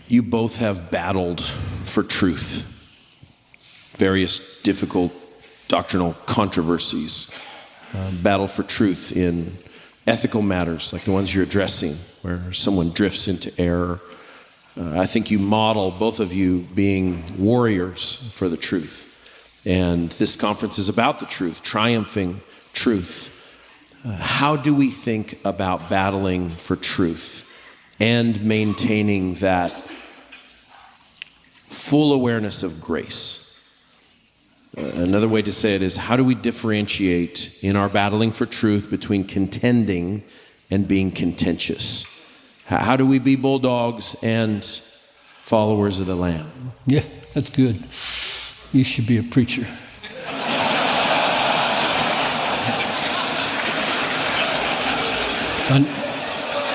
You both have battled for truth, various difficult doctrinal controversies, battle for truth in ethical matters like the ones you're addressing, where someone drifts into error. I think you model, both of you, being warriors for the truth. And this conference is about the truth, triumphing truth. How do we think about battling for truth and maintaining that full awareness of grace? Another way to say it is, how do we differentiate in our battling for truth between contending and being contentious? How do we be bulldogs and followers of the Lamb? Yeah, that's good. You should be a preacher.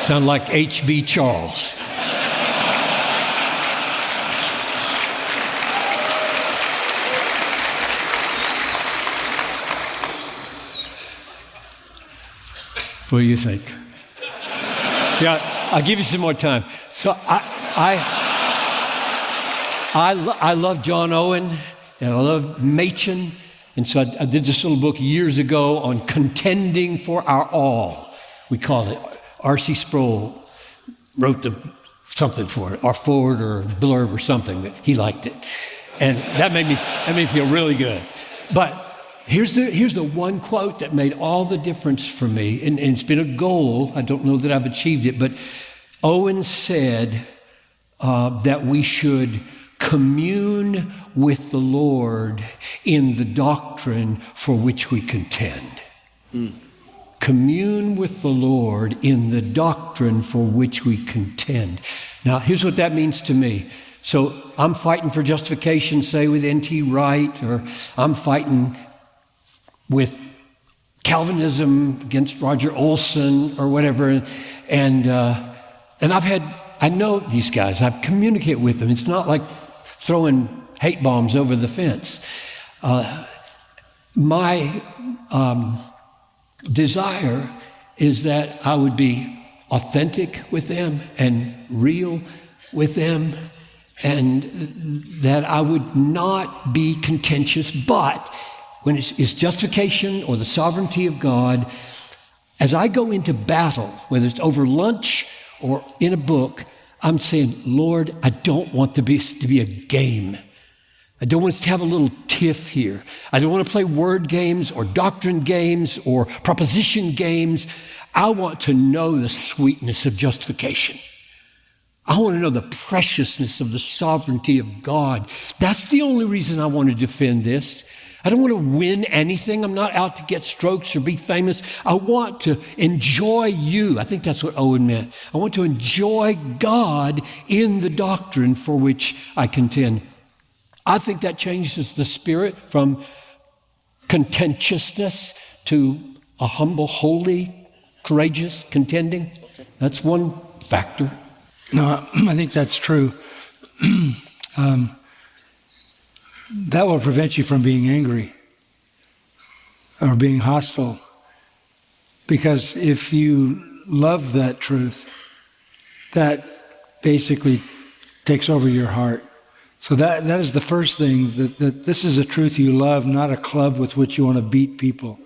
Sound like H.B. Charles. What do you think? Yeah, I'll give you some more time. So I love John Owen, and I love Machen, and so I did this little book years ago on contending for our all. We call it. R.C. Sproul wrote something for it, or forward or blurb or something, that he liked it, and that made me feel really good. But here's the one quote that made all the difference for me, and it's been a goal. I don't know that I've achieved it, but Owen said that we should commune with the Lord in the doctrine for which we contend. Commune with the Lord in the doctrine for which we contend. Now, here's what that means to me. So I'm fighting for justification, say, with N.T. Wright, or I'm fighting with Calvinism against Roger Olson or whatever. And I know these guys. I've communicated with them. It's not like throwing hate bombs over the fence. My desire is that I would be authentic with them and real with them, and that I would not be contentious. But when it's justification or the sovereignty of God, as I go into battle, whether it's over lunch or in a book, I'm saying, Lord, I don't want to be a game. I don't want us to have a little tiff here. I don't want to play word games or doctrine games or proposition games. I want to know the sweetness of justification. I want to know the preciousness of the sovereignty of God. That's the only reason I want to defend this. I don't want to win anything. I'm not out to get strokes or be famous. I want to enjoy you. I think that's what Owen meant. I want to enjoy God in the doctrine for which I contend. I think that changes the spirit from contentiousness to a humble, holy, courageous contending. That's one factor. No, I think that's true. That will prevent you from being angry or being hostile. Because if you love that truth, that basically takes over your heart. So that is the first thing, that this is a truth you love, not a club with which you want to beat people.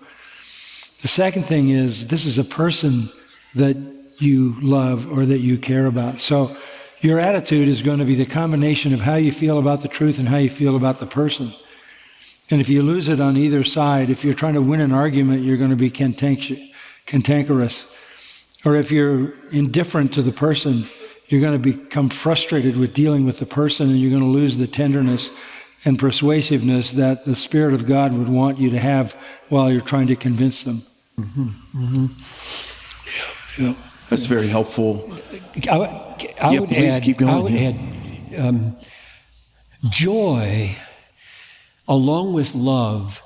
The second thing is, this is a person that you love or that you care about. So your attitude is going to be the combination of how you feel about the truth and how you feel about the person. And if you lose it on either side, if you're trying to win an argument, you're going to be cantankerous. Or if you're indifferent to the person, you're going to become frustrated with dealing with the person, and you're going to lose the tenderness and persuasiveness that the Spirit of God would want you to have while you're trying to convince them. Mm-hmm. Mm-hmm. Yeah. That's very helpful. I would add joy, along with love,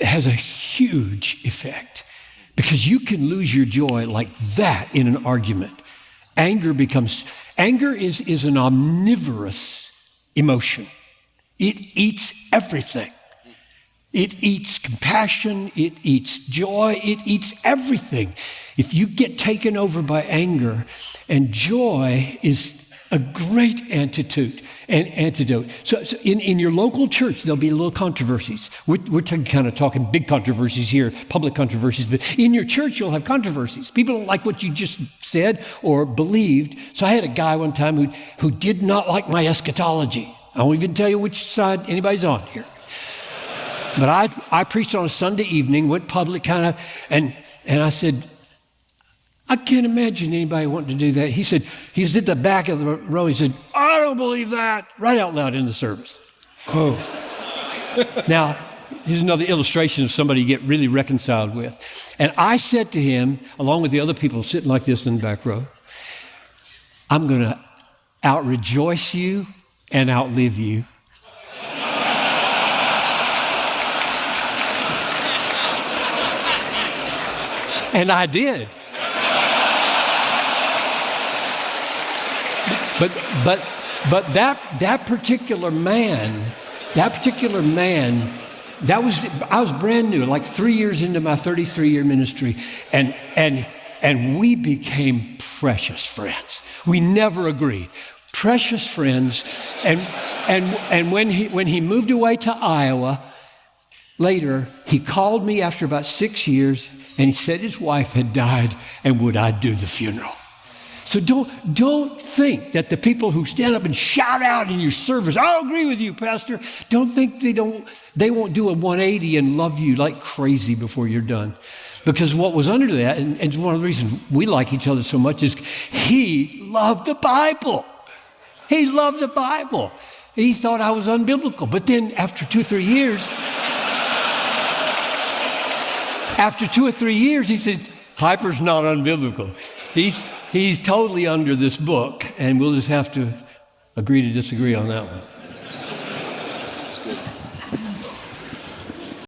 has a huge effect, because you can lose your joy like that in an argument. Anger is an omnivorous emotion. It eats everything. It eats compassion, it eats joy, it eats everything. If you get taken over by anger, and joy is A great antidote. So in your local church, there'll be little controversies. We're talking big controversies here, public controversies, but in your church, you'll have controversies. People don't like what you just said or believed. So I had a guy one time who did not like my eschatology. I won't even tell you which side anybody's on here. But I preached on a Sunday evening, went public and I said, I can't imagine anybody wanting to do that. He said, he was at the back of the row. He said, I don't believe that, right out loud in the service. Oh. Now, here's another illustration of somebody you get really reconciled with. And I said to him, along with the other people sitting like this in the back row, I'm going to out-rejoice you and outlive you. And I did. But that particular man, I was brand new, like 3 years into my 33-year ministry, and we became precious friends. We never agreed. Precious friends. And when he moved away to Iowa, later, he called me after about 6 years, and he said his wife had died, and would I do the funeral? So don't think that the people who stand up and shout out in your service, I'll agree with you, Pastor. Don't think they won't do a 180 and love you like crazy before you're done. Because what was under that, and one of the reasons we like each other so much, is he loved the Bible. He loved the Bible. He thought I was unbiblical. But then after 2 or 3 years, he said, Piper's not unbiblical. He's totally under this book, and we'll just have to agree to disagree on that one. That's good.